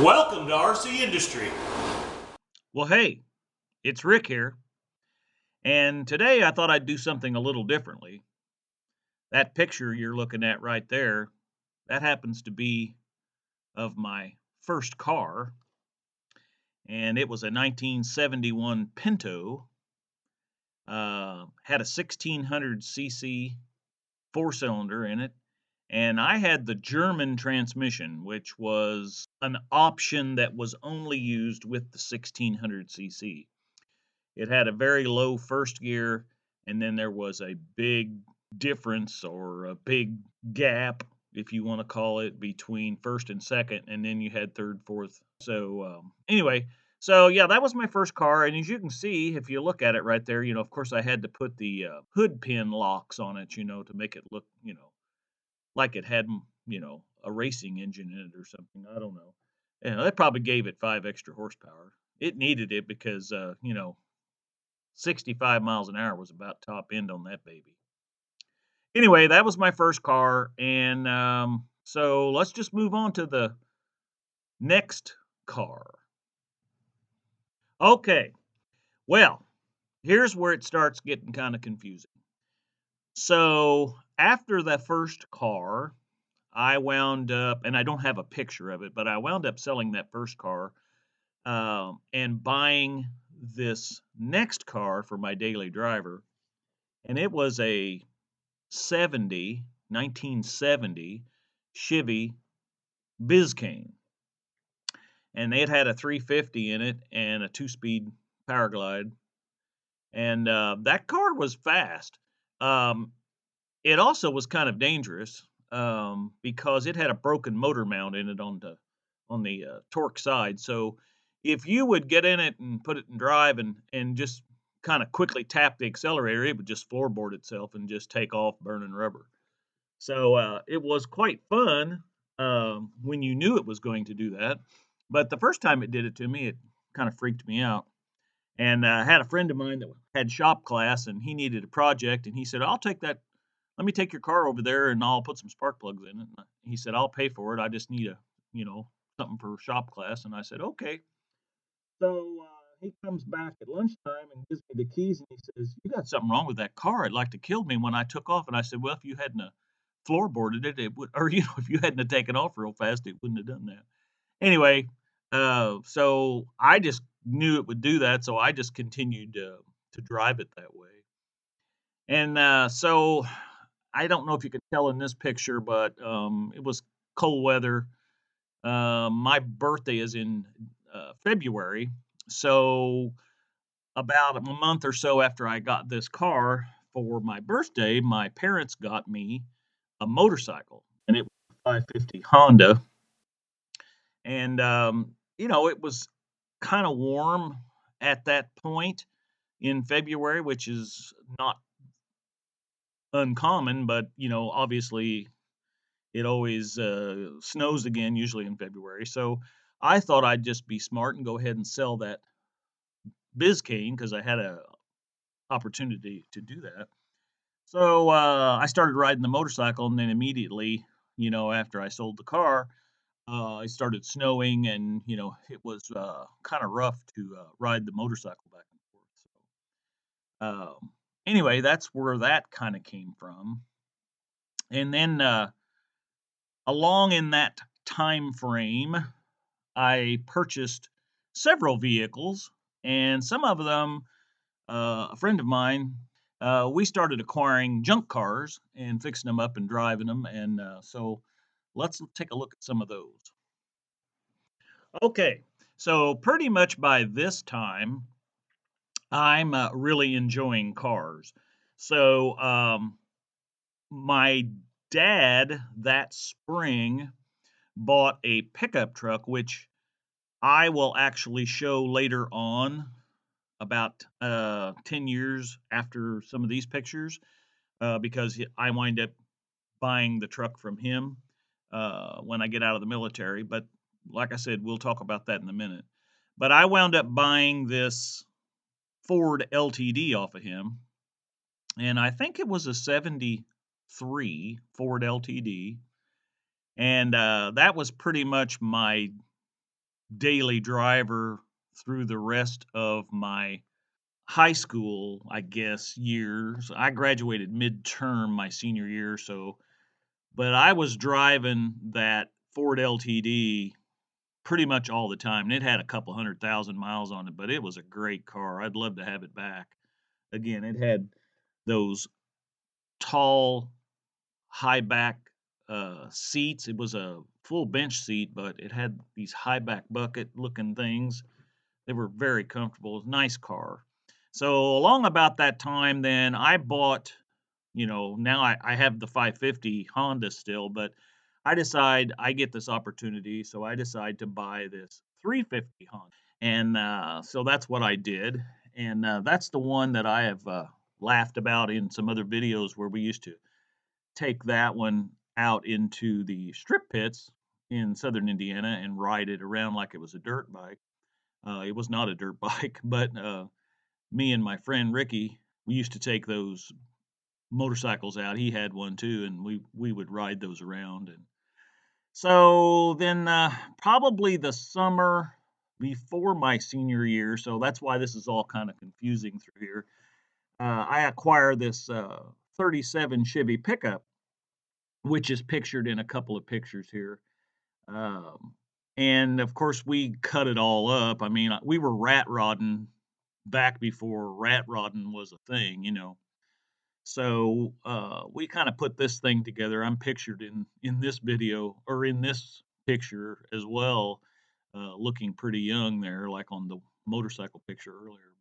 Welcome to RCindustry. Well, hey, it's Rick here, and today I thought I'd do something a little differently. That picture you're looking at right there, that happens to be of my first car, and it was a 1971 Pinto. Had a 1600 cc four-cylinder in it, and I had the German transmission, which was an option that was only used with the 1600 cc. It had a very low first gear, and then there was a big difference or a big gap, if you want to call it, between first and second, and then you had third, fourth. Anyway, so yeah, that was my first car, and as you can see, if you look at it right there, of course, I had to put the hood pin locks on it, to make it look, like it had, a racing engine in it or something. I don't know. That probably gave it 5 extra horsepower. It needed it because, 65 miles an hour was about top end on that baby. Anyway, that was my first car, and so let's just move on to the next car. Okay, well, here's where it starts getting kind of confusing. So after that first car, I wound up, and I don't have a picture of it, but I wound up selling that first car and buying this next car for my daily driver, and it was a 1970 Chevy Biscayne, and it had a 350 in it and a two-speed power glide, and that car was fast. Um, it also was kind of dangerous because it had a broken motor mount in it on the torque side. So if you would get in it and put it in drive and just kind of quickly tap the accelerator, it would just floorboard itself and just take off burning rubber. So it was quite fun when you knew it was going to do that. But the first time it did it to me, it kind of freaked me out. And I had a friend of mine that had shop class, and he needed a project, and he said, "I'll take that. Let me take your car over there, and I'll put some spark plugs in it." And he said, "I'll pay for it. I just need something for shop class." And I said, "Okay." So he comes back at lunchtime and gives me the keys, and he says, "You got something wrong with that car. It like to killed me when I took off." And I said, "Well, if you hadn't floorboarded it, it would, or if you hadn't have taken off real fast, it wouldn't have done that." Anyway, so I just knew it would do that, so I just continued to drive it that way. And so I don't know if you could tell in this picture, but it was cold weather. My birthday is in February, so about a month or so after I got this car for my birthday, my parents got me a motorcycle, and it was a 550 Honda. And it was kind of warm at that point in February, which is not uncommon, but obviously it always snows again, usually in February. So I thought I'd just be smart and go ahead and sell that Biscayne because I had a opportunity to do that. So I started riding the motorcycle, and then immediately, after I sold the car, it started snowing, and it was kind of rough to ride the motorcycle back and forth. So anyway, that's where that kind of came from. And then along in that time frame, I purchased several vehicles, and some of them, a friend of mine, we started acquiring junk cars and fixing them up and driving them. And so let's take a look at some of those. Okay, so pretty much by this time, I'm really enjoying cars. So my dad that spring bought a pickup truck, which I will actually show later on about 10 years after some of these pictures because I wind up buying the truck from him when I get out of the military. But like I said, we'll talk about that in a minute. But I wound up buying this Ford LTD off of him, and I think it was a 73 Ford LTD. And that was pretty much my daily driver through the rest of my high school, I guess, years. I graduated midterm my senior year, so but I was driving that Ford LTD pretty much all the time. And it had a couple 100,000 miles on it, but it was a great car. I'd love to have it back. Again, it had those tall, high back seats. It was a full bench seat, but it had these high back bucket looking things. They were very comfortable. Nice car. So along about that time, then I bought, now I have the 550 Honda still, but I get this opportunity, so I decide to buy this 350 Honda. And so that's what I did. And that's the one that I have laughed about in some other videos where we used to take that one out into the strip pits in southern Indiana and ride it around like it was a dirt bike. It was not a dirt bike, but me and my friend Ricky, we used to take those motorcycles out. He had one too, and we would ride those around. And so then, probably the summer before my senior year, so that's why this is all kind of confusing through here. I acquired this 37 Chevy pickup, which is pictured in a couple of pictures here. Um, and of course, we cut it all up. I mean, we were rat rodding back before rat rodding was a thing. So we kind of put this thing together. I'm pictured in this video or in this picture as well, looking pretty young there, like on the motorcycle picture earlier.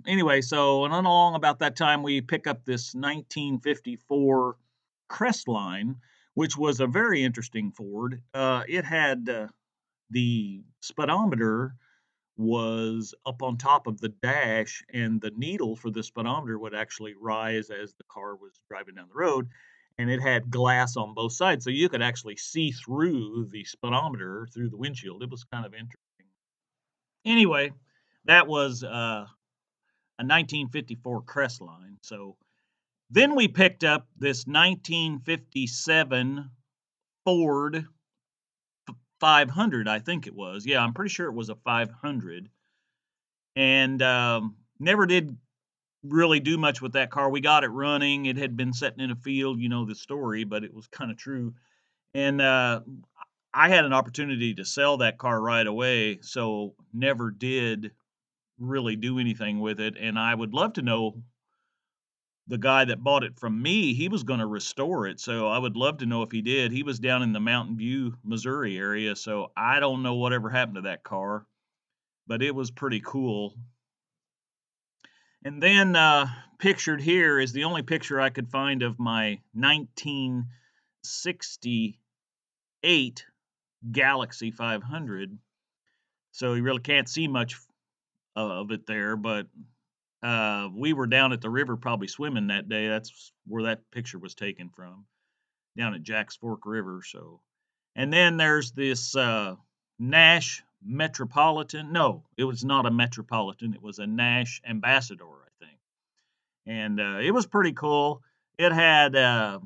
Anyway, so and along about that time, we pick up this 1954 Crestline, which was a very interesting Ford. It had the speedometer was up on top of the dash, and the needle for the speedometer would actually rise as the car was driving down the road. And it had glass on both sides, so you could actually see through the speedometer through the windshield. It was kind of interesting. Anyway, that was a 1954 Crestline. So then we picked up this 1957 Ford 500, I think it was. Yeah, I'm pretty sure it was a 500. And never did really do much with that car. We got it running. It had been sitting in a field, you know the story, but it was kind of true. And I had an opportunity to sell that car right away, so never did really do anything with it. And I would love to know the guy that bought it from me, he was going to restore it. So I would love to know if he did. He was down in the Mountain View, Missouri area. So I don't know whatever happened to that car, but it was pretty cool. And then pictured here is the only picture I could find of my 1968 Galaxy 500. So you really can't see much of it there, but we were down at the river probably swimming that day. That's where that picture was taken from, down at Jack's Fork River. So, and then there's this Nash Metropolitan. No, it was not a Metropolitan. It was a Nash Ambassador, I think. And it was pretty cool. It had the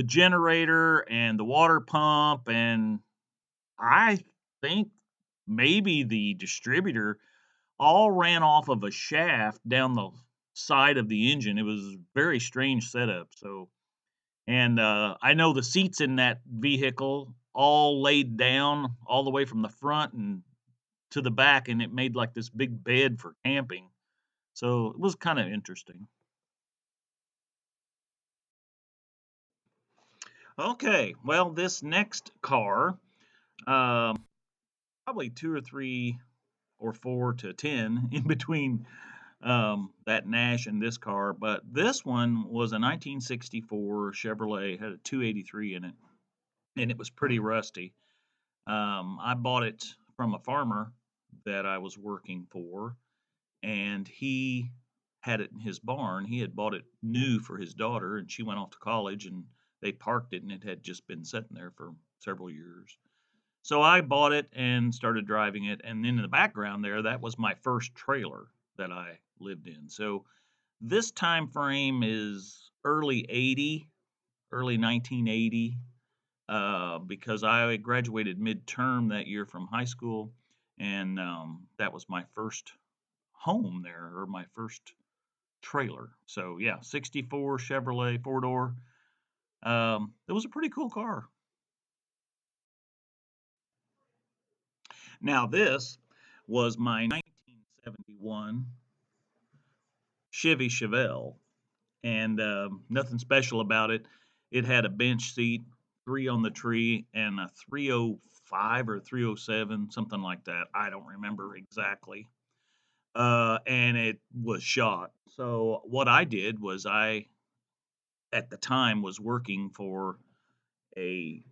generator and the water pump, and I think maybe the distributor all ran off of a shaft down the side of the engine. It was a very strange setup. So, and I know the seats in that vehicle all laid down all the way from the front and to the back, and it made like this big bed for camping. So it was kind of interesting. Okay, well, this next car, probably two or three or four to 10 in between that Nash and this car, but this one was a 1964 Chevrolet, had a 283 in it, and it was pretty rusty. I bought it from a farmer that I was working for, and he had it in his barn. He had bought it new for his daughter, and she went off to college, and they parked it, and it had just been sitting there for several years. So I bought it and started driving it, and then in the background there, that was my first trailer that I lived in. So this time frame is early 1980. because I graduated midterm that year from high school, and that was my first home there, or my first trailer. So yeah, 64 Chevrolet 4-door. It was a pretty cool car. Now this was my 1971 Chevy Chevelle, and nothing special about it. It had a bench seat, three on the tree, and a 305 or 307, something like that. I don't remember exactly. And it was shot. So what I did was at the time, was working for a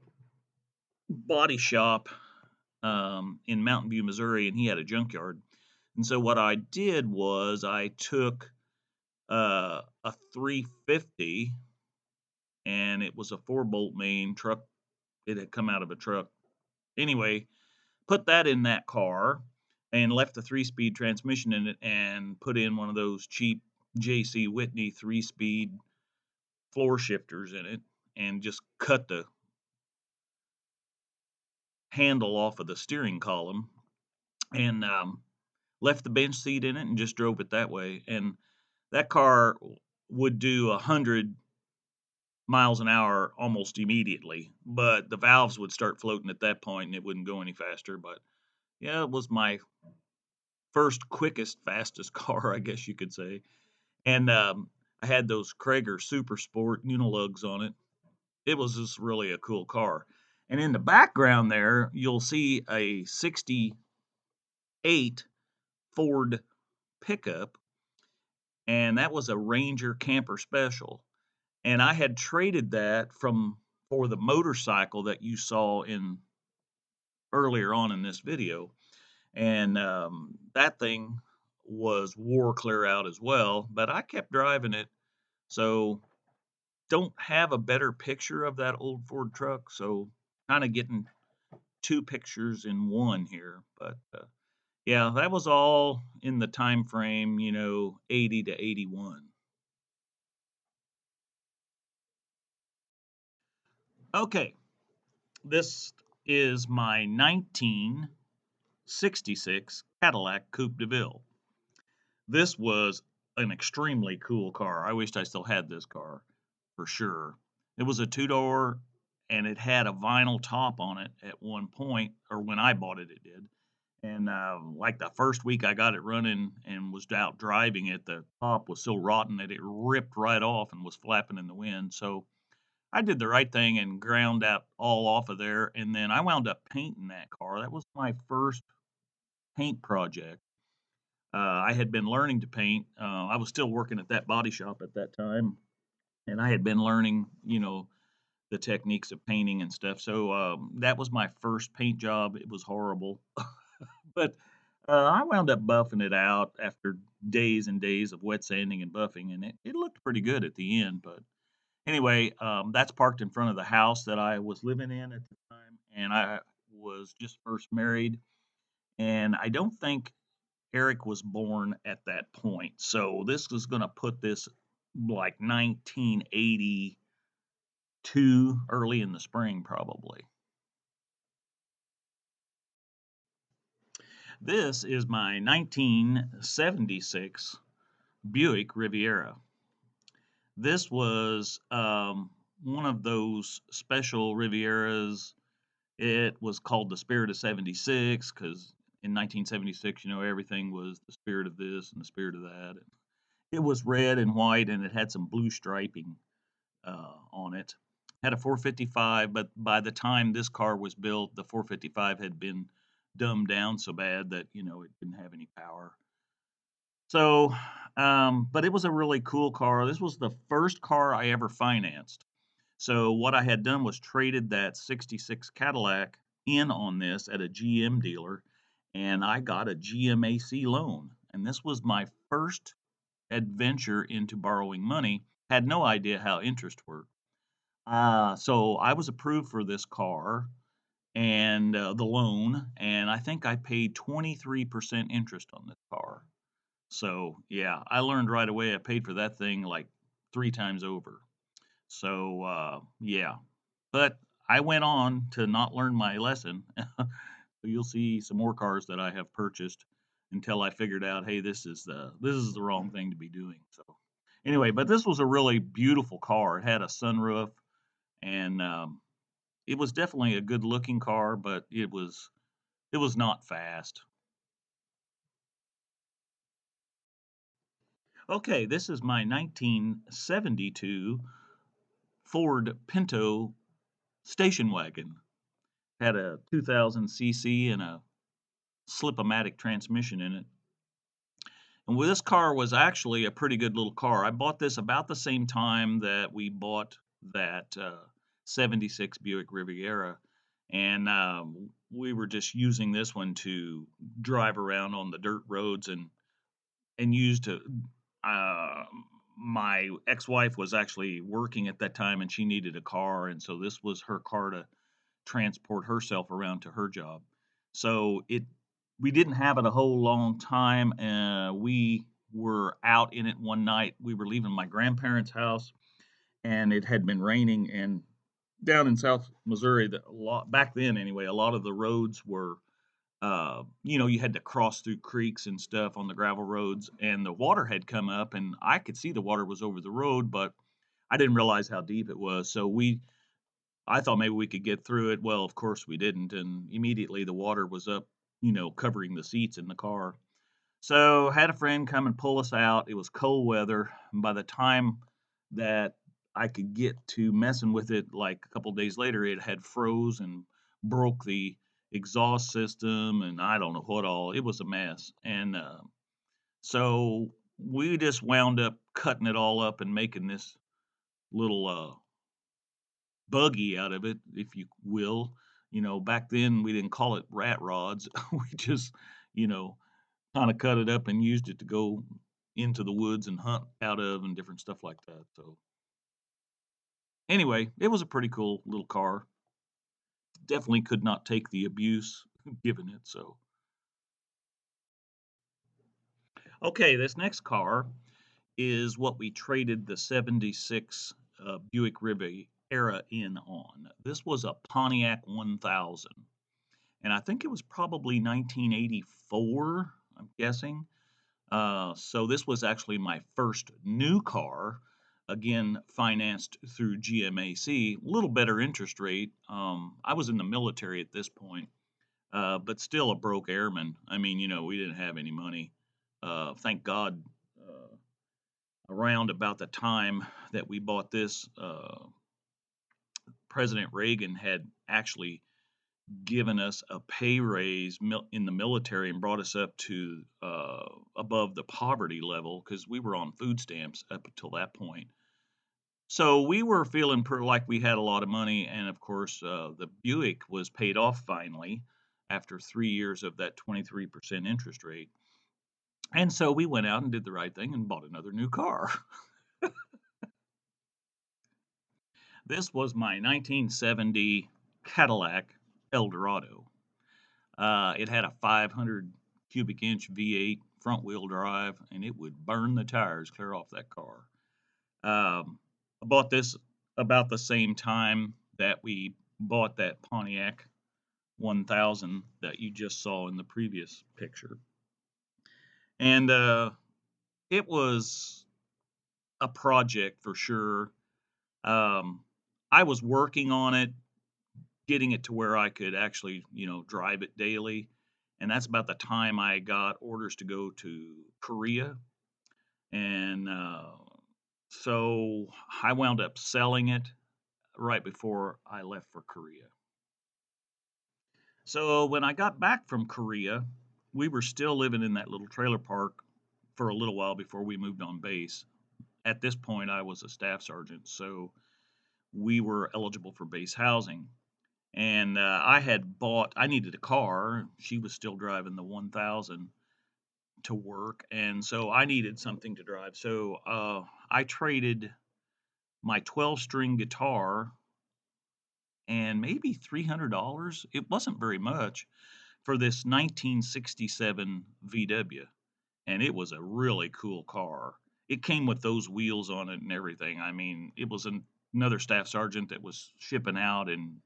body shop in Mountain View, Missouri, and he had a junkyard. And so what I did was I took a 350, and it was a 4-bolt main truck. It had come out of a truck. Anyway, put that in that car and left the 3-speed transmission in it and put in one of those cheap JC Whitney 3-speed floor shifters in it and just cut the handle off of the steering column and left the bench seat in it and just drove it that way. And that car would do 100 miles an hour almost immediately, but the valves would start floating at that point and it wouldn't go any faster. But yeah, it was my first quickest, fastest car, I guess you could say. And I had those Krager Super Sport Unilugs on it. It was just really a cool car. And in the background there, you'll see a 68 Ford pickup, and that was a Ranger Camper Special. And I had traded that for the motorcycle that you saw in earlier on in this video. And that thing was wore clear out as well, but I kept driving it. So don't have a better picture of that old Ford truck. So kind of getting two pictures in one here. But yeah, that was all in the time frame, 80 to 81. Okay, this is my 1966 Cadillac Coupe de Ville. This was an extremely cool car. I wished I still had this car for sure. It was a 2-door and it had a vinyl top on it at one point, or when I bought it, it did. And like the first week I got it running and was out driving it, the top was so rotten that it ripped right off and was flapping in the wind. So I did the right thing and ground out all off of there. And then I wound up painting that car. That was my first paint project. I had been learning to paint. I was still working at that body shop at that time, and I had been learning, the techniques of painting and stuff. So that was my first paint job. It was horrible, but I wound up buffing it out after days and days of wet sanding and buffing, and it looked pretty good at the end. But anyway, that's parked in front of the house that I was living in at the time, and I was just first married, and I don't think Eric was born at that point. So this was going to put this like 1982, early in the spring, probably. This is my 1976 Buick Riviera. This was one of those special Rivieras. It was called the Spirit of 76 because in 1976, everything was the spirit of this and the spirit of that. It was red and white, and it had some blue striping on it. Had a 455, but by the time this car was built, the 455 had been dumbed down so bad that it didn't have any power. So, but it was a really cool car. This was the first car I ever financed. So what I had done was traded that '66 Cadillac in on this at a GM dealer, and I got a GMAC loan. And this was my first adventure into borrowing money. Had no idea how interest worked. So I was approved for this car and the loan, and I think I paid 23% interest on this car. So yeah, I learned right away. I paid for that thing like 3 times over. So yeah, but I went on to not learn my lesson. You'll see some more cars that I have purchased until I figured out, hey, this is the wrong thing to be doing. So anyway, but this was a really beautiful car. It had a sunroof, and it was definitely a good looking car, but it was not fast. Okay, this is my 1972 Ford Pinto station wagon. Had a 2000 cc and a slip-o-matic transmission in it. And this car was actually a pretty good little car. I bought this about the same time that we bought that 76 Buick Riviera. And we were just using this one to drive around on the dirt roads and use to. Uh, my ex-wife was actually working at that time and she needed a car. And so this was her car to transport herself around to her job. So we didn't have it a whole long time. We were out in it one night. We were leaving my grandparents' house, and it had been raining. And down in South Missouri, back then anyway, a lot of the roads were, you had to cross through creeks and stuff on the gravel roads, and the water had come up, and I could see the water was over the road, but I didn't realize how deep it was. So I thought maybe we could get through it. Well, of course we didn't, and immediately the water was up, covering the seats in the car. So had a friend come and pull us out. It was cold weather, and by the time that I could get to messing with it, like a couple days later, it had froze and broke the exhaust system, and I don't know what all. It was a mess, and so we just wound up cutting it all up and making this little buggy out of it, if you will. Back then we didn't call it rat rods. We just, you know, kind of cut it up and used it to go into the woods and hunt out of and different stuff like that. So anyway, it was a pretty cool little car. Definitely could not take the abuse given it. So okay, this next car is what we traded the 76 Buick Riviera in on. This was a Pontiac 1000. And I think it was probably 1984, I'm guessing. So this was actually my first new car, again, financed through GMAC, a little better interest rate. I was in the military at this point, but still a broke airman. I mean, we didn't have any money. Thank God, around about the time that we bought this, President Reagan had actually given us a pay raise in the military and brought us up to above the poverty level because we were on food stamps up until that point. So we were feeling like we had a lot of money, and of course, the Buick was paid off finally after 3 years of that 23% interest rate. And so we went out and did the right thing and bought another new car. This was my 1970 Cadillac Eldorado. It had a 500 cubic inch V8 front wheel drive, and it would burn the tires clear off that car. I bought this about the same time that we bought that Pontiac 1000 that you just saw in the previous picture. And it was a project for sure. I was working on it, getting it to where I could actually, drive it daily. And that's about the time I got orders to go to Korea. And so I wound up selling it right before I left for Korea. So when I got back from Korea, we were still living in that little trailer park for a little while before we moved on base. At this point, I was a staff sergeant, so we were eligible for base housing. And I needed a car. She was still driving the 1000 to work. And so I needed something to drive. So I traded my 12-string guitar and maybe $300. It wasn't very much for this 1967 VW. And it was a really cool car. It came with those wheels on it and everything. I mean, it was another staff sergeant that was shipping out, and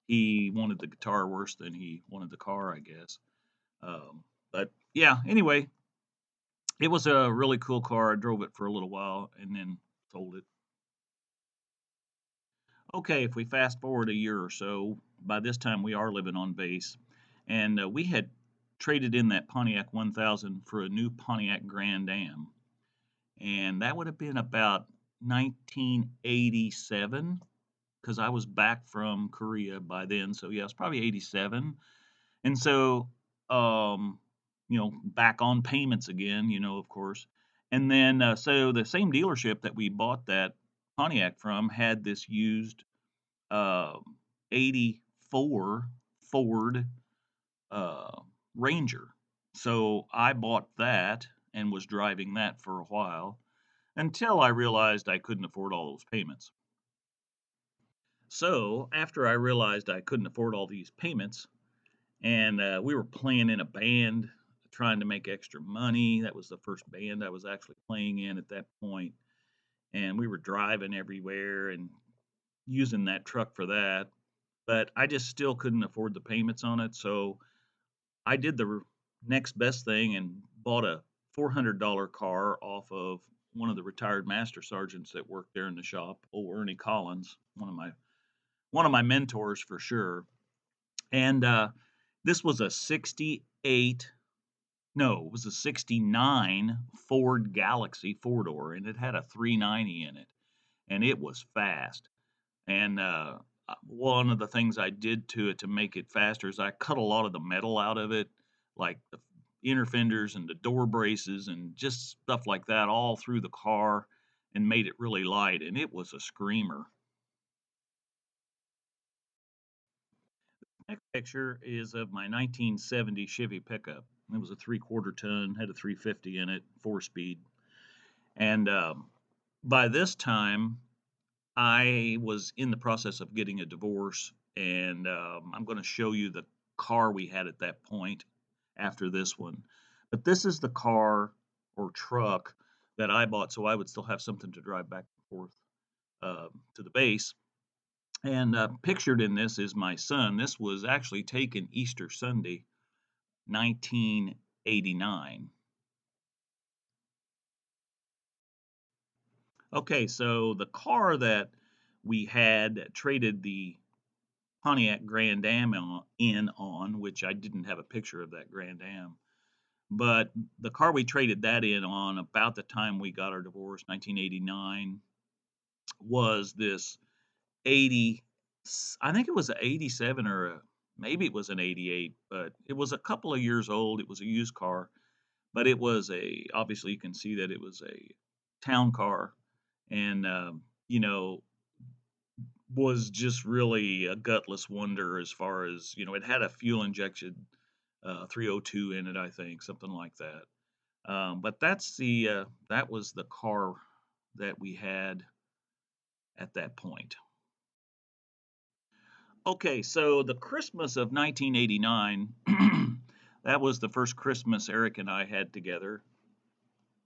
he wanted the guitar worse than he wanted the car, I guess. But yeah, anyway, it was a really cool car. I drove it for a little while and then sold it. Okay, if we fast forward a year or so, by this time we are living on base, and we had traded in that Pontiac 1000 for a new Pontiac Grand Am, and that would have been about 1987 because I was back from Korea by then. So yeah, it's probably 87. And so, back on payments again, of course. And then, so the same dealership that we bought that Pontiac from had this used uh, 84 Ford uh, Ranger. So I bought that and was driving that for a while until I realized I couldn't afford all those payments. So after I realized I couldn't afford all these payments, and we were playing in a band trying to make extra money. That was the first band I was actually playing in at that point, and we were driving everywhere and using that truck for that. But I just still couldn't afford the payments on it, so I did the next best thing and bought a $400 car off of one of the retired master sergeants that worked there in the shop, old Ernie Collins, one of my mentors for sure. And this was a 68, no, it was a 69 Ford Galaxy four-door, and it had a 390 in it, and it was fast. And one of the things I did to it to make it faster is I cut a lot of the metal out of it, like the inner fenders and the door braces and just stuff like that all through the car and made it really light, and it was a screamer. Next picture is of my 1970 Chevy pickup. It was a three-quarter ton, had a 350 in it, four-speed. And by this time, I was in the process of getting a divorce, and I'm going to show you the car we had at that point after this one. But this is the car or truck that I bought, so I would still have something to drive back and forth to the base. And pictured in this is my son. This was actually taken Easter Sunday, 1989. Okay, so the car that we had traded the Pontiac Grand Am on, which I didn't have a picture of that Grand Am, but the car we traded that in on about the time we got our divorce, 1989, was this 80, I think it was an 87 or maybe it was an 88, but it was a couple of years old. It was a used car, but it was obviously you can see that it was a town car and, was just really a gutless wonder as far as, it had a fuel injected 302 in it, I think, something like that. But that was the car that we had at that point. Okay, so the Christmas of 1989, that was the first Christmas Eric and I had together,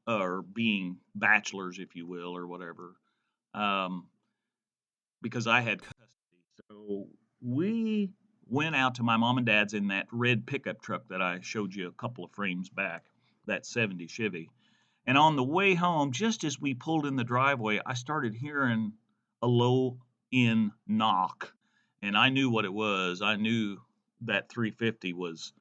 or being bachelors, if you will, or whatever, um, because I had custody. So we went out to my mom and dad's in that red pickup truck that I showed you a couple of frames back, that 70 Chevy. And on the way home, just as we pulled in the driveway, I started hearing a low end knock, and I knew what it was. I knew that 350 was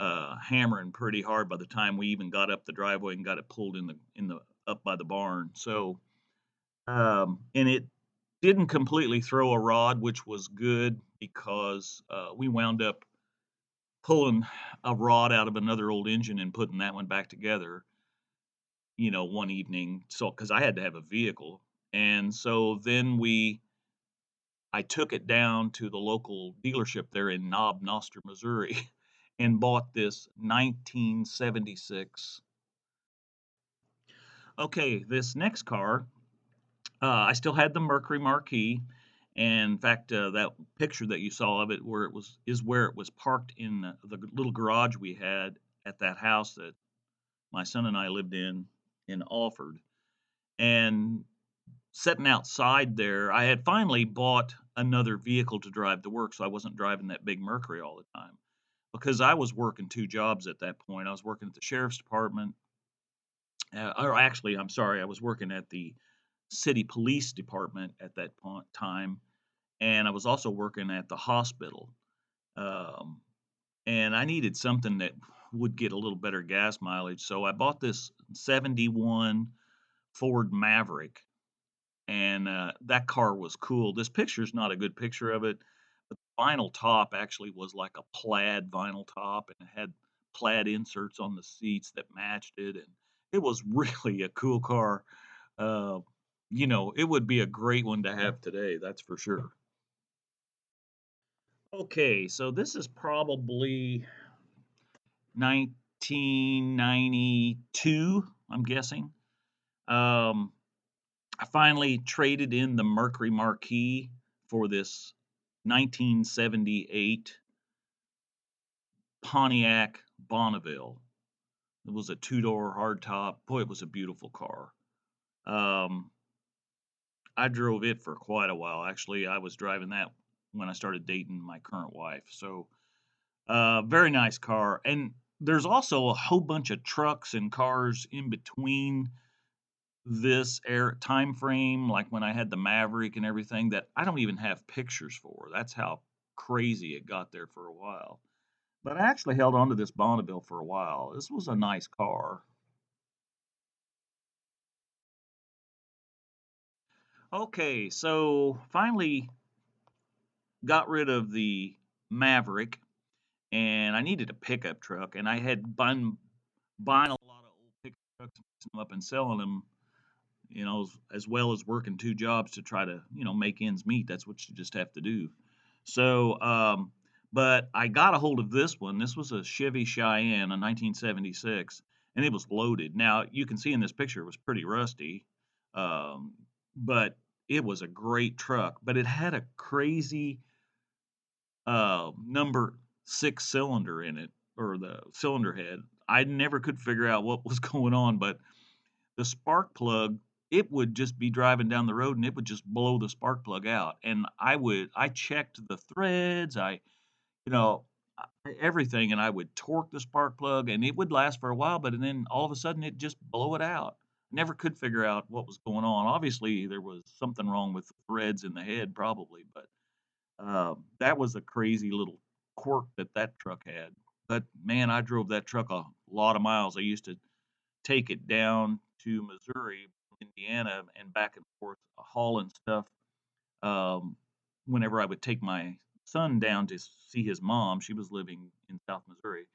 hammering pretty hard by the time we even got up the driveway and got it pulled in the up by the barn. So, and it didn't completely throw a rod, which was good because we wound up pulling a rod out of another old engine and putting that one back together, one evening. So, because I had to have a vehicle. And so then I took it down to the local dealership there in Knob Noster, Missouri, and bought this 1976. Okay, this next car, I still had the Mercury Marquis. And in fact, that picture that you saw of it, where it was parked in the little garage we had at that house that my son and I lived in Alford. And sitting outside there, I had finally bought another vehicle to drive to work, so I wasn't driving that big Mercury all the time. Because I was working 2 jobs at that point. I was working at the sheriff's department, or actually, I'm sorry, I was working at the city police department at that point time, and I was also working at the hospital. Um, and I needed something that would get a little better gas mileage, so I bought this '71 Ford Maverick, and that car was cool. This picture's not a good picture of it, but the vinyl top actually was like a plaid vinyl top, and it had plaid inserts on the seats that matched it, and it was really a cool car. Uh, it would be a great one to have today, that's for sure. Okay, so this is probably 1992, I'm guessing. Um, I finally traded in the Mercury Marquis for this 1978 Pontiac Bonneville. It was a two-door hardtop. Boy, it was a beautiful car. Um, I drove it for quite a while. Actually, I was driving that when I started dating my current wife. So, very nice car. And there's also a whole bunch of trucks and cars in between this air time frame, like when I had the Maverick and everything, that I don't even have pictures for. That's how crazy it got there for a while. But I actually held on to this Bonneville for a while. This was a nice car. Okay, so finally got rid of the Maverick, and I needed a pickup truck, and I had been buying a lot of old pickup trucks, fixing them up and selling them, as well as working 2 jobs to try to, make ends meet. That's what you just have to do. So, but I got a hold of this one. This was a Chevy Cheyenne, a 1976, and it was loaded. Now, you can see in this picture it was pretty rusty, um, but it was a great truck. But it had a crazy number 6 cylinder in it, or the cylinder head. I never could figure out what was going on, but the spark plug, it would just be driving down the road and it would just blow the spark plug out. And I checked the threads, you know, everything, and I would torque the spark plug and it would last for a while, but then all of a sudden it just blow it out. Never could figure out what was going on. Obviously, there was something wrong with the threads in the head, probably, but that was a crazy little quirk that truck had. But man, I drove that truck a lot of miles. I used to take it down to Missouri, Indiana, and back and forth, hauling stuff. Um, Whenever I would take my son down to see his mom, she was living in South Missouri.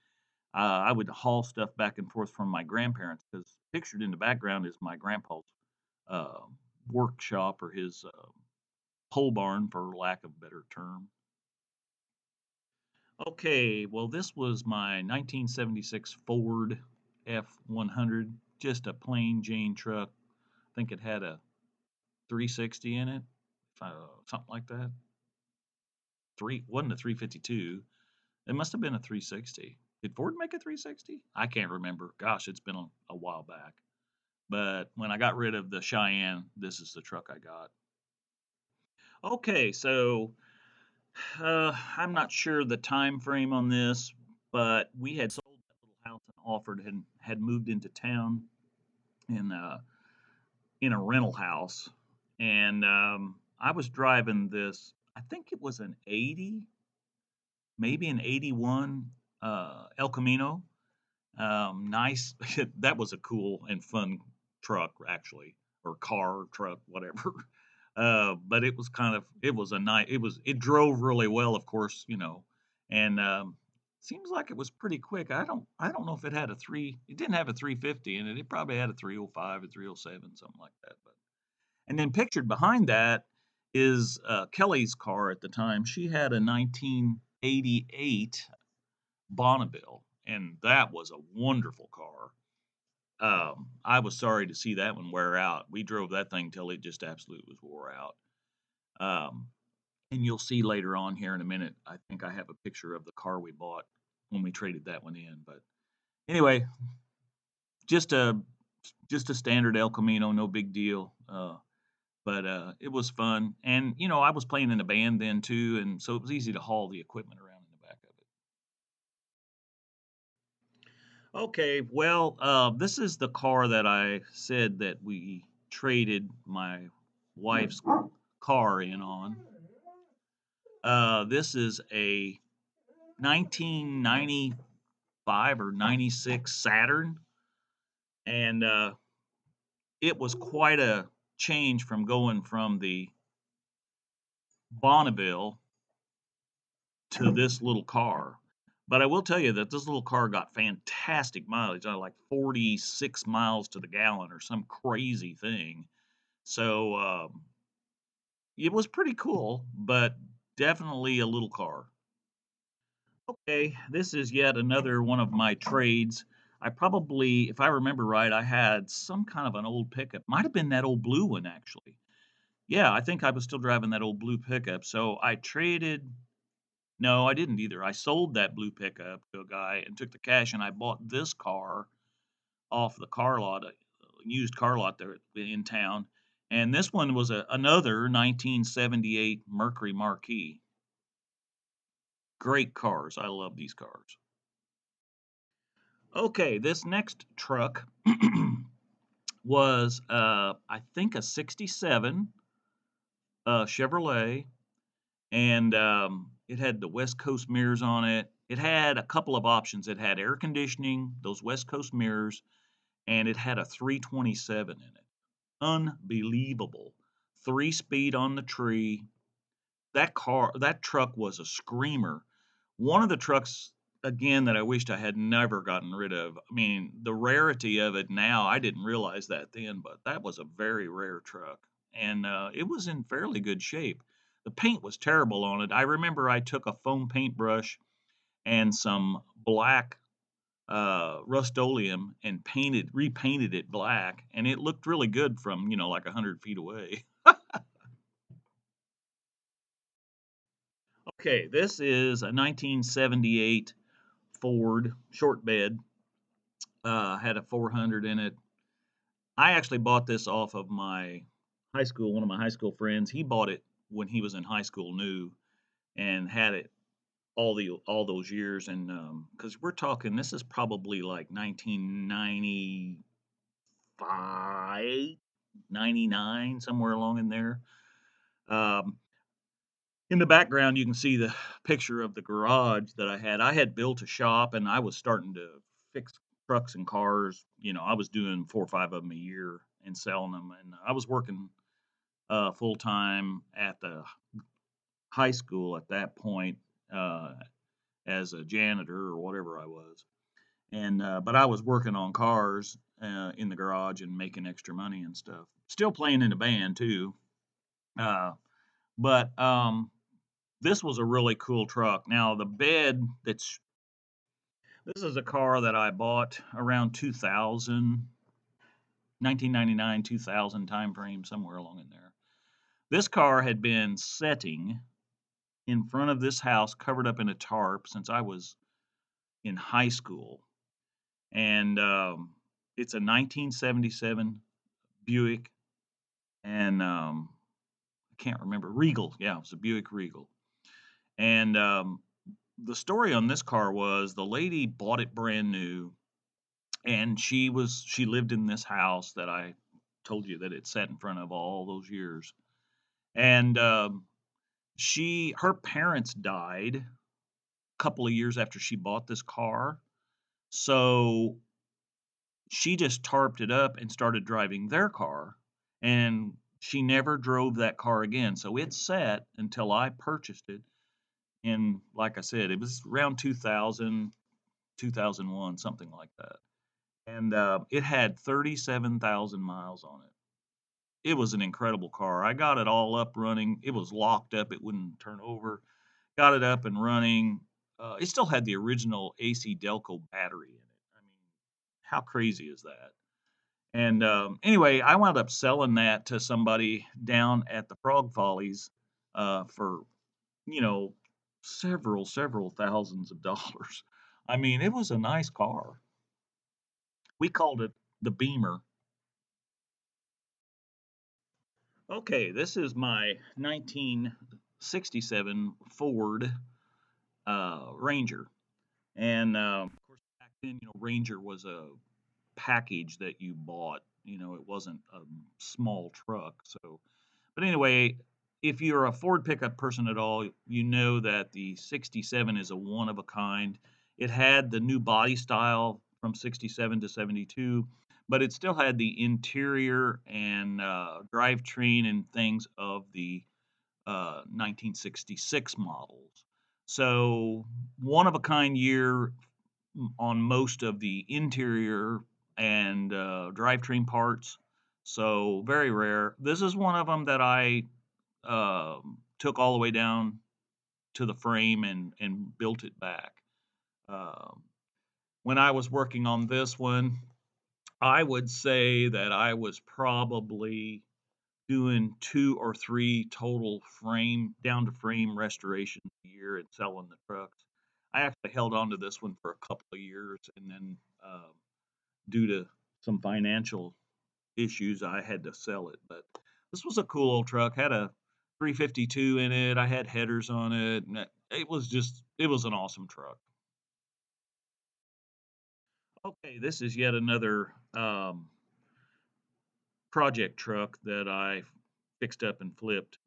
I would haul stuff back and forth from my grandparents, because pictured in the background is my grandpa's uh, workshop, or his pole barn, for lack of a better term. Okay, well, this was my 1976 Ford F100, just a plain Jane truck. I think it had a 360 in it, something like that. Wasn't a 352. It must have been a 360. Did Ford make a 360? I can't remember. Gosh, it's been a while back. But when I got rid of the Cheyenne, this is the truck I got. Okay, so I'm not sure the time frame on this, but we had sold that little house in Alford and had moved into town in a rental house, and I was driving this. I think it was an '80, maybe an '81 El Camino. Nice. That was a cool and fun truck, actually, or car, truck, whatever. But it was it was a nice, it drove really well, of course, and seems like it was pretty quick. I don't know if it didn't have a 350 in it. It probably had a 305, a 307, something like that. But and then pictured behind that is Kelly's car at the time. She had a 1988 Bonneville, and that was a wonderful car. I was sorry to see that one wear out. We drove that thing till it just absolutely was wore out. Um, and you'll see later on here in a minute, I think I have a picture of the car we bought when we traded that one in. But anyway, just a just a standard El Camino, no big deal. but it was fun. And I was playing in a band then too, and so it was easy to haul the equipment around in the back of it. Okay, well, this is the car that I said that we traded my wife's car in on. This is a 1995 or 96 Saturn, and it was quite a change from going from the Bonneville to this little car. But I will tell you that this little car got fantastic mileage, like 46 miles to the gallon or some crazy thing. So it was pretty cool, but definitely a little car. Okay, this is yet another one of my trades. I probably, if I remember right, I had some kind of an old pickup. Might have been that old blue one, actually. Yeah, I think I was still driving that old blue pickup. So I traded. No, I didn't either. I sold that blue pickup to a guy and took the cash, and I bought this car off the car lot, a used car lot there in town. And this one was another 1978 Mercury Marquis. Great cars. I love these cars. Okay, this next truck was, I think, a 67 Chevrolet, and it had the West Coast mirrors on it. It had a couple of options. It had air conditioning, those West Coast mirrors, and it had a 327 in it. Unbelievable. 3-speed on the tree. That truck was a screamer. One of the trucks, again, that I wished I had never gotten rid of. I mean, the rarity of it now, I didn't realize that then, but that was a very rare truck. And it was in fairly good shape. The paint was terrible on it. I remember I took a foam paintbrush and some black Rust-Oleum and repainted it black, and it looked really good from, like 100 feet away. Okay, this is a 1978 Ford short bed. Had a 400 in it. I actually bought this off of my high school, one of my high school friends. He bought it when he was in high school new and had it all those years. And because we're talking, this is probably like 1995, 99, somewhere along in there. Um, in the background, you can see the picture of the garage that I had. I had built a shop and I was starting to fix trucks and cars. I was doing 4 or 5 of them a year and selling them. And I was working full time at the high school at that point uh, as a janitor or whatever I was. And but I was working on cars in the garage and making extra money and stuff. Still playing in a band too. Uh, but this was a really cool truck. Now the bed that's this is a car that I bought around 2000, 1999, 2000 time frame, somewhere along in there. This car had been setting in front of this house covered up in a tarp since I was in high school. And it's a 1977 Buick and I can't remember, Regal. Yeah, it was a Buick Regal. And the story on this car was the lady bought it brand new, and she lived in this house that I told you that it sat in front of all those years. And her parents died a couple of years after she bought this car, so she just tarped it up and started driving their car, and she never drove that car again. So it sat until I purchased it. And like I said, it was around 2000, 2001, something like that. And it had 37,000 miles on it. It was an incredible car. I got it all up running. It was locked up, it wouldn't turn over. Got it up and running. It still had the original AC Delco battery in it. I mean, how crazy is that? And anyway, I wound up selling that to somebody down at the Frog Follies for, you know, several thousands of dollars. I mean, it was a nice car. We called it the Beamer. Okay, this is my 1967 Ford Ranger, and of course back then, Ranger was a package that you bought. It wasn't a small truck. So, but anyway, if you're a Ford pickup person at all, you know that the 67 is a one of a kind. It had the new body style from 67 to 72, but it still had the interior and drivetrain and things of the 1966 models. So, one of a kind year on most of the interior and drivetrain parts. So, very rare. This is one of them that I took all the way down to the frame and built it back. Um, when I was working on this one, I would say that I was probably doing 2 or 3 total frame down to frame restorations a year and selling the trucks. I actually held on to this one for a couple of years, and then due to some financial issues, I had to sell it. But this was a cool old truck. Had a 352 in it. I had headers on it, and it was an awesome truck. Okay, this is yet another project truck that I fixed up and flipped.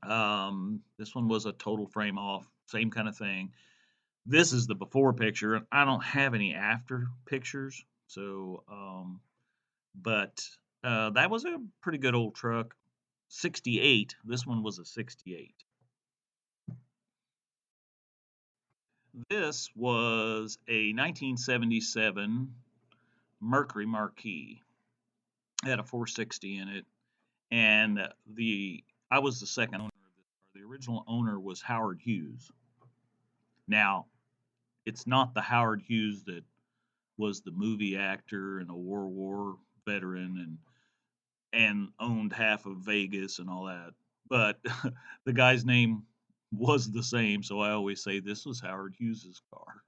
This one was a total frame off, same kind of thing. This is the before picture, and I don't have any after pictures. So, but that was a pretty good old truck. 68. This one was a 68. This was a 1977 Mercury Marquis. It had a 460 in it, and the I was the second owner of this car. The original owner was Howard Hughes. Now, it's not the Howard Hughes that was the movie actor and a World War veteran and owned half of Vegas and all that. But the guy's name was the same, so I always say this was Howard Hughes's car.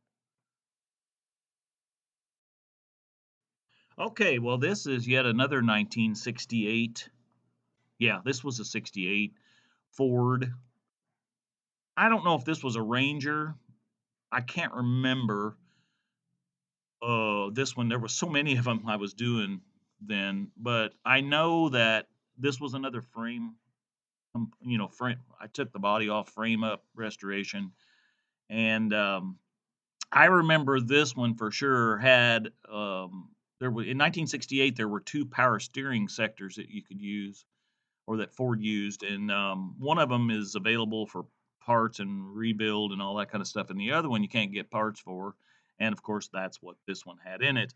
Okay, well, this is yet another 1968. Yeah, this was a 68 Ford. I don't know if this was a Ranger. I can't remember. This one, there was so many of them I was doing then, but I know that this was another frame, frame. I took the body off, frame up restoration, and I remember this one for sure had there were in 1968 there were two power steering sectors that you could use or that Ford used, and one of them is available for parts and rebuild and all that kind of stuff, and the other one you can't get parts for, and of course that's what this one had in it.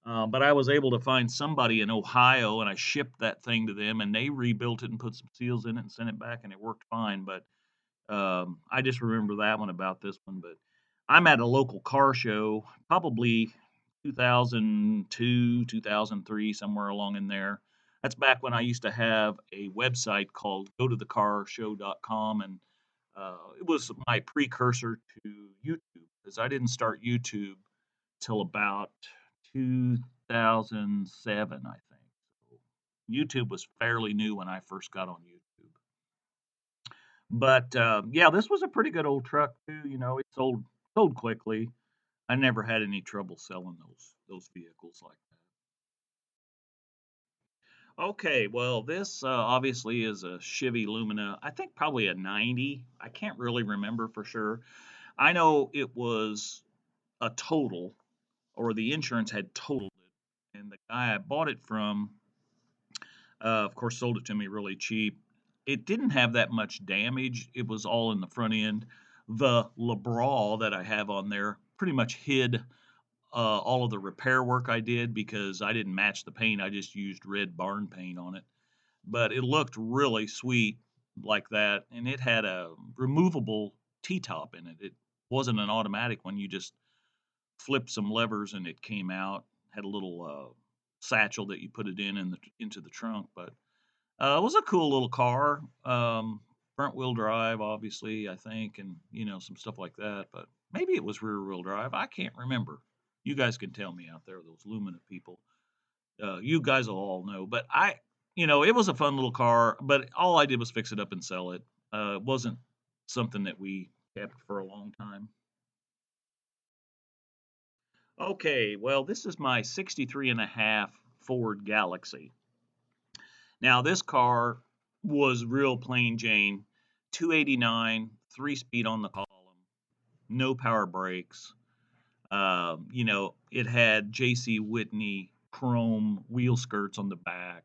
But I was able to find somebody in Ohio, and I shipped that thing to them, and they rebuilt it and put some seals in it and sent it back, and it worked fine. But I just remember that one about this one. But I'm at a local car show, probably 2002, 2003, somewhere along in there. That's back when I used to have a website called gotothecarshow.com, and it was my precursor to YouTube because I didn't start YouTube till about 2007, I think. So YouTube was fairly new when I first got on YouTube. But yeah, this was a pretty good old truck too. It sold quickly. I never had any trouble selling those vehicles like that. Okay, well, this obviously is a Chevy Lumina. I think probably a 90. I can't really remember for sure. I know it was a total, or the insurance had totaled it, and the guy I bought it from, of course, sold it to me really cheap. It didn't have that much damage. It was all in the front end. The LeBraw that I have on there pretty much hid all of the repair work I did because I didn't match the paint. I just used red barn paint on it. But it looked really sweet like that. And it had a removable T-top in it. It wasn't an automatic one. You just flipped some levers and it came out. Had a little satchel that you put it into the trunk. But it was a cool little car. Front wheel drive, obviously, I think, and some stuff like that. But maybe it was rear wheel drive. I can't remember. You guys can tell me out there, those Lumina people. You guys will all know. But it was a fun little car, but all I did was fix it up and sell it. It wasn't something that we kept for a long time. Okay, well, this is my 63 and a half Ford Galaxy. Now, this car was real plain Jane, 289, 3-speed on the column, no power brakes. It had J.C. Whitney chrome wheel skirts on the back,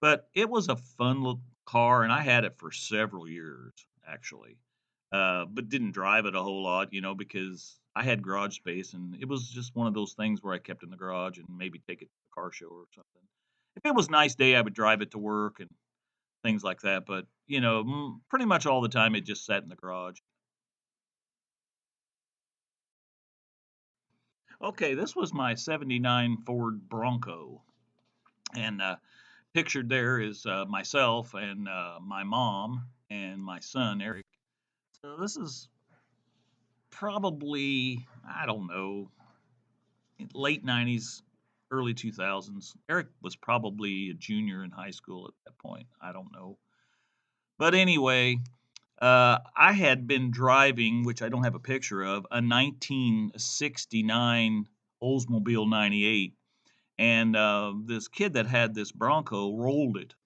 but it was a fun little car, and I had it for several years actually. But didn't drive it a whole lot, because I had garage space, and it was just one of those things where I kept in the garage and maybe take it to the car show or something. If it was a nice day, I would drive it to work and things like that. But pretty much all the time it just sat in the garage. Okay, this was my '79 Ford Bronco, and pictured there is myself and my mom and my son Eric. So this is probably, I don't know, late '90s, early 2000s. Eric was probably a junior in high school at that point. I don't know. But anyway, I had been driving, which I don't have a picture of, a 1969 Oldsmobile 98. And this kid that had this Bronco rolled it.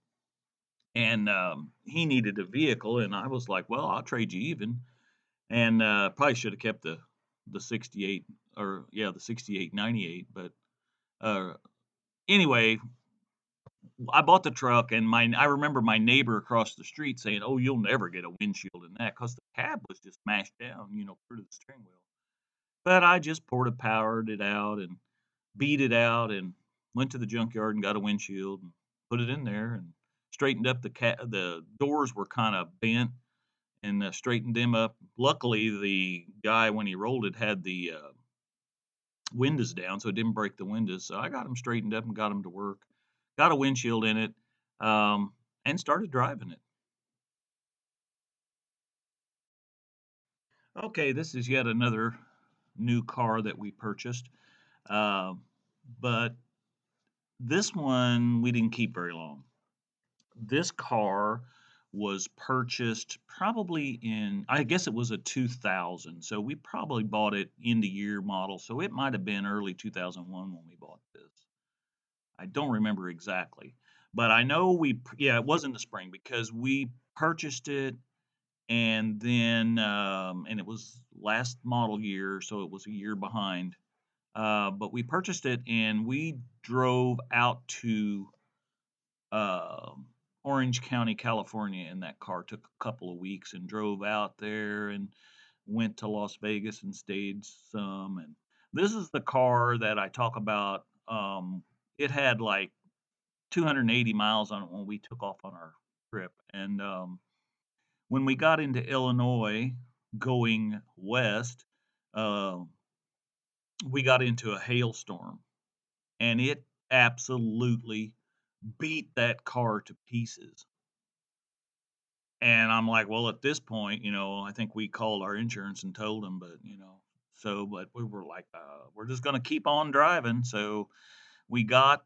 And he needed a vehicle. And I was like, well, I'll trade you even. And probably should have kept the 68, or yeah, the 68 98. But uh, anyway, I bought the truck, and I remember my neighbor across the street saying, "Oh, you'll never get a windshield in that because the cab was just mashed down, through the steering wheel." But I just powered it out and beat it out, and went to the junkyard and got a windshield and put it in there and straightened up the doors were kind of bent, and straightened them up. Luckily, the guy when he rolled it had the windows down, so it didn't break the windows. So I got them straightened up and got them to work. Got a windshield in it, and started driving it. Okay, this is yet another new car that we purchased, uh, but this one we didn't keep very long. This car was purchased probably in, I guess it was a 2000, so we probably bought it in the year model, so it might have been early 2001 when we bought this. I don't remember exactly, but I know yeah, it was in the spring because we purchased it, and then and it was last model year, so it was a year behind. But we purchased it, and we drove out to um Orange County, California, in that car. Took a couple of weeks and drove out there and went to Las Vegas and stayed some. And this is the car that I talk about. It had like 280 miles on it when we took off on our trip. And when we got into Illinois going west, uh, we got into a hailstorm, and it absolutely beat that car to pieces. And I'm like, well, at this point, I think we called our insurance and told them, but but we were like, we're just going to keep on driving. So we got,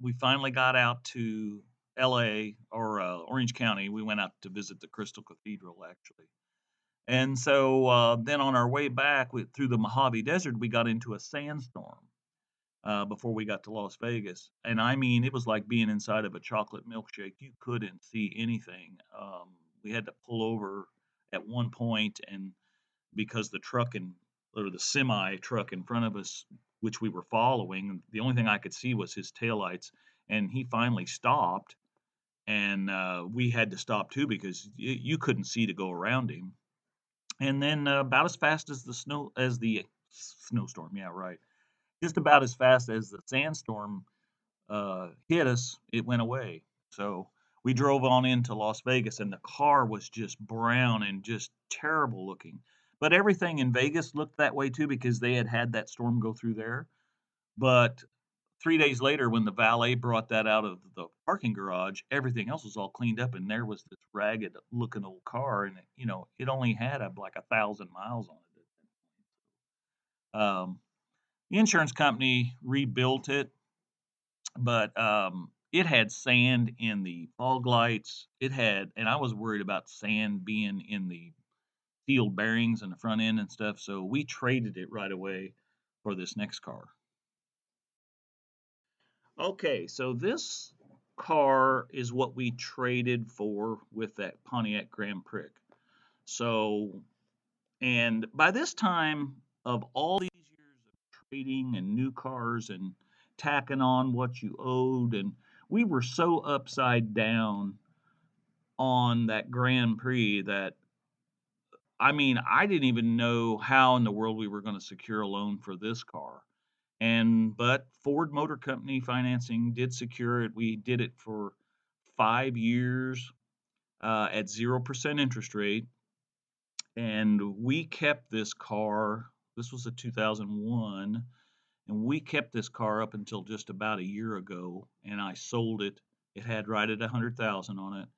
we finally got out to L.A. or Orange County. We went out to visit the Crystal Cathedral, actually. And so then on our way back through the Mojave Desert, we got into a sandstorm before we got to Las Vegas. And I mean, it was like being inside of a chocolate milkshake. You couldn't see anything. We had to pull over at one point, and because or the semi truck in front of us, which we were following, the only thing I could see was his taillights. And he finally stopped, and we had to stop too because you couldn't see to go around him. And then about as fast as the snowstorm, yeah, right. Just about as fast as the sandstorm hit us, it went away. So we drove on into Las Vegas, and the car was just brown and just terrible looking. But everything in Vegas looked that way too because they had had that storm go through there. But 3 days later, when the valet brought that out of the parking garage, everything else was all cleaned up, and there was this ragged looking old car, and it only had like 1,000 miles on it. The insurance company rebuilt it, but it had sand in the fog lights. It had, and I was worried about sand being in the steel bearings in the front end and stuff. So we traded it right away for this next car. Okay, so this car is what we traded for with that Pontiac Grand Prix. So, and by this time of all these years of trading and new cars and tacking on what you owed, and we were so upside down on that Grand Prix that I mean, I didn't even know how in the world we were going to secure a loan for this car. And but Ford Motor Company financing did secure it. We did it for 5 years at 0% interest rate, and we kept this car. This was a 2001, and we kept this car up until just about a year ago, and I sold it. It had right at 100,000 on it.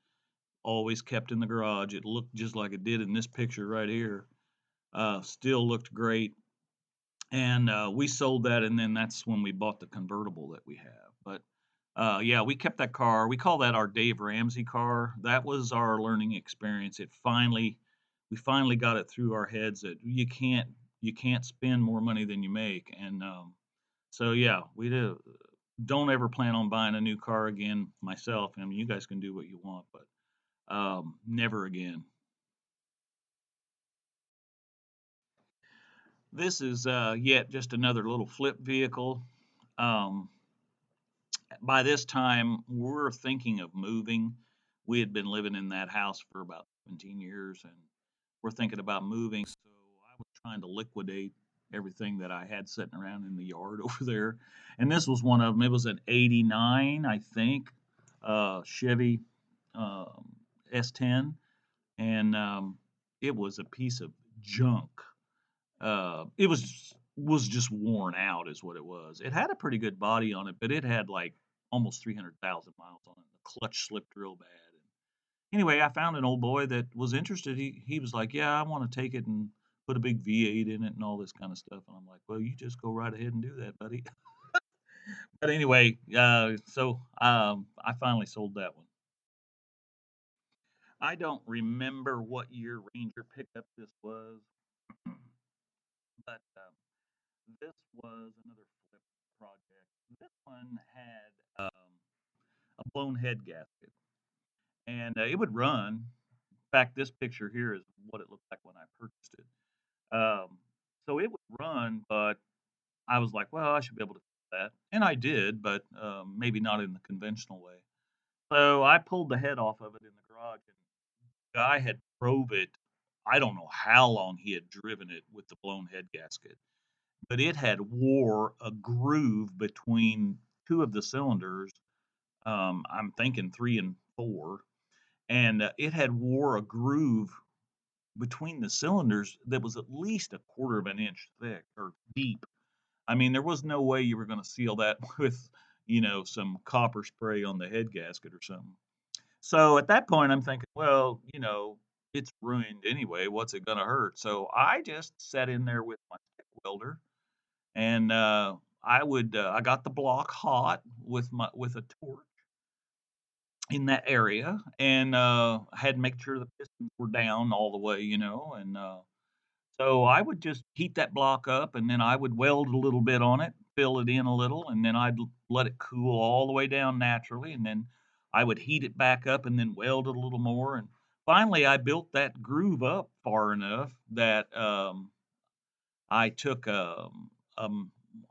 Always kept in the garage. It looked just like it did in this picture right here. Still looked great. And we sold that, and then that's when we bought the convertible that we have. But yeah, we kept that car. We call that our Dave Ramsey car. That was our learning experience. We finally got it through our heads that you can't spend more money than you make. And so yeah, don't ever plan on buying a new car again. Myself, I mean, you guys can do what you want, but never again. This is yet just another little flip vehicle. Um, by this time, we're thinking of moving. We had been living in that house for about 17 years, and we're thinking about moving. So I was trying to liquidate everything that I had sitting around in the yard over there. And this was one of them. It was an 89, I think, Chevy um, S10. And it was a piece of junk. It was just worn out is what it was. It had a pretty good body on it, but it had like almost 300,000 miles on it. The clutch slipped real bad. And anyway, I found an old boy that was interested. He was like, "Yeah, I want to take it and put a big V8 in it and all this kind of stuff." And I'm like, "Well, you just go right ahead and do that, buddy." But anyway, so I finally sold that one. I don't remember what year Ranger pickup this was, but this was another flip project. This one had a blown head gasket, and it would run. In fact, this picture here is what it looked like when I purchased it. So it would run, but I was like, well, I should be able to do that, and I did, but maybe not in the conventional way. So I pulled the head off of it in the garage, and the guy had drove it. I don't know how long he had driven it with the blown head gasket, but it had wore a groove between two of the cylinders. I'm thinking three and four, and it had wore a groove between the cylinders that was at least a quarter of an inch thick or deep. I mean, there was no way you were going to seal that with, some copper spray on the head gasket or something. So at that point, I'm thinking, well, it's ruined anyway. What's it going to hurt? So I just sat in there with my stick welder, and I got the block hot with a torch in that area, and I had to make sure the pistons were down all the way, and so I would just heat that block up, and then I would weld a little bit on it, fill it in a little, and then I'd let it cool all the way down naturally, and then I would heat it back up and then weld it a little more, and finally I built that groove up far enough that I took um,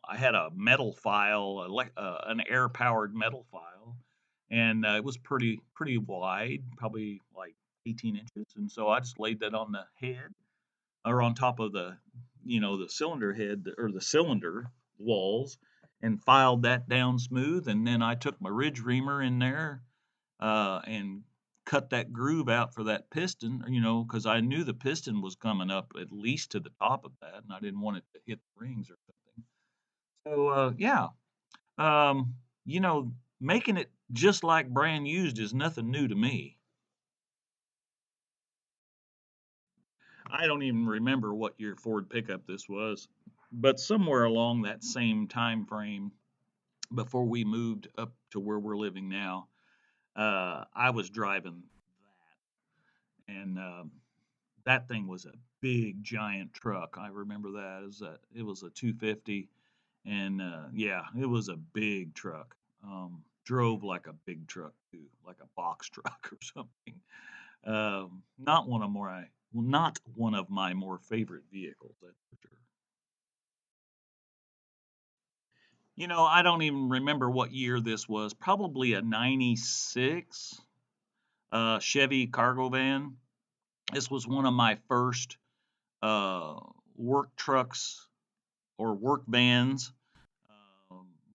I had a metal file, an air powered metal file, and it was pretty wide, probably like 18 inches, and so I just laid that on the head or on top of the cylinder head or the cylinder walls and filed that down smooth. And then I took my ridge reamer in there and cut that groove out for that piston, because I knew the piston was coming up at least to the top of that, and I didn't want it to hit the rings or something. So yeah, um, you know, making it just like brand used is nothing new to me. I don't even remember what year Ford pickup this was, but somewhere along that same time frame. before we moved up to where we're living now. I was driving that, and that thing was a big giant truck. I remember that. It was a 250, and yeah, it was a big truck. Drove like a big truck too, like a box truck or something. Not one of my more favorite vehicles, that's for sure. I don't even remember what year this was. Probably a '96 Chevy cargo van. This was one of my first uh, work trucks or work vans.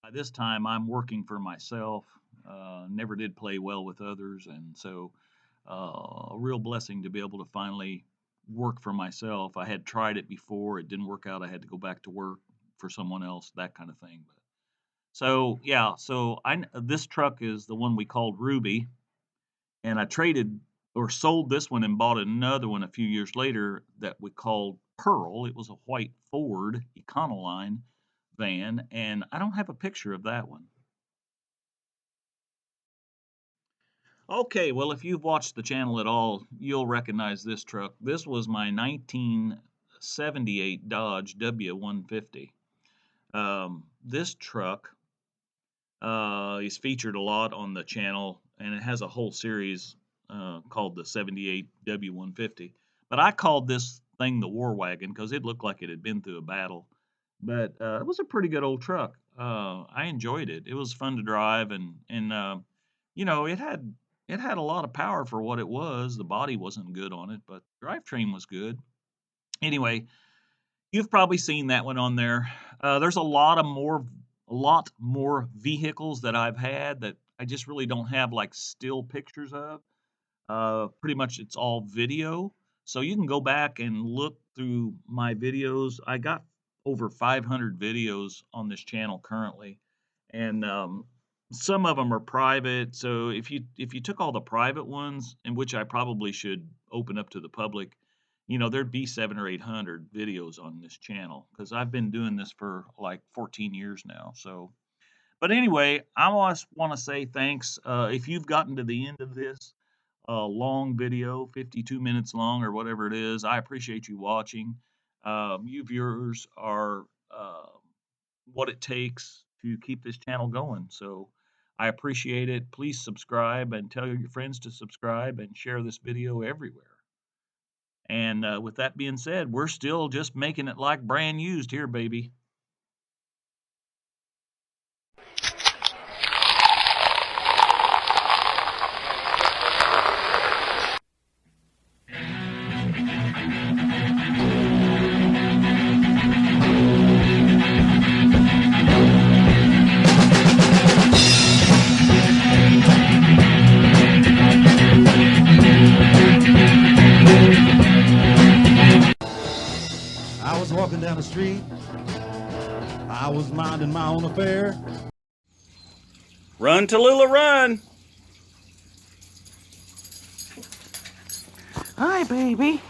By this time, I'm working for myself. Never did play well with others, and so a real blessing to be able to finally work for myself. I had tried it before; it didn't work out. I had to go back to work for someone else, that kind of thing. But so yeah, so this truck is the one we called Ruby, and I traded or sold this one and bought another one a few years later that we called Pearl. It was a white Ford Econoline van, and I don't have a picture of that one. Okay, well, if you've watched the channel at all, you'll recognize this truck. This was my 1978 Dodge W-150. This truck is featured a lot on the channel, and it has a whole series called the 78 W-150. But I called this thing the War Wagon because it looked like it had been through a battle. But it was a pretty good old truck. I enjoyed it. It was fun to drive, and it had a lot of power for what it was. The body wasn't good on it, but the drivetrain was good. Anyway, you've probably seen that one on there. There's a lot more vehicles that I've had that I just really don't have like still pictures of. Pretty much it's all video. So you can go back and look through my videos. I got over 500 videos on this channel currently, and some of them are private. So if you took all the private ones, in which I probably should open up to the public, there'd be 700 or 800 videos on this channel because I've been doing this for like 14 years now. So, but anyway, I just want to say thanks. If you've gotten to the end of this long video, 52 minutes long or whatever it is, I appreciate you watching. You viewers are what it takes to keep this channel going. So I appreciate it. Please subscribe and tell your friends to subscribe and share this video everywhere. And with that being said, we're still just making it like brand used here, baby. I was walking down the street. I was minding my own affair. Run, Tallulah, run! Hi, baby.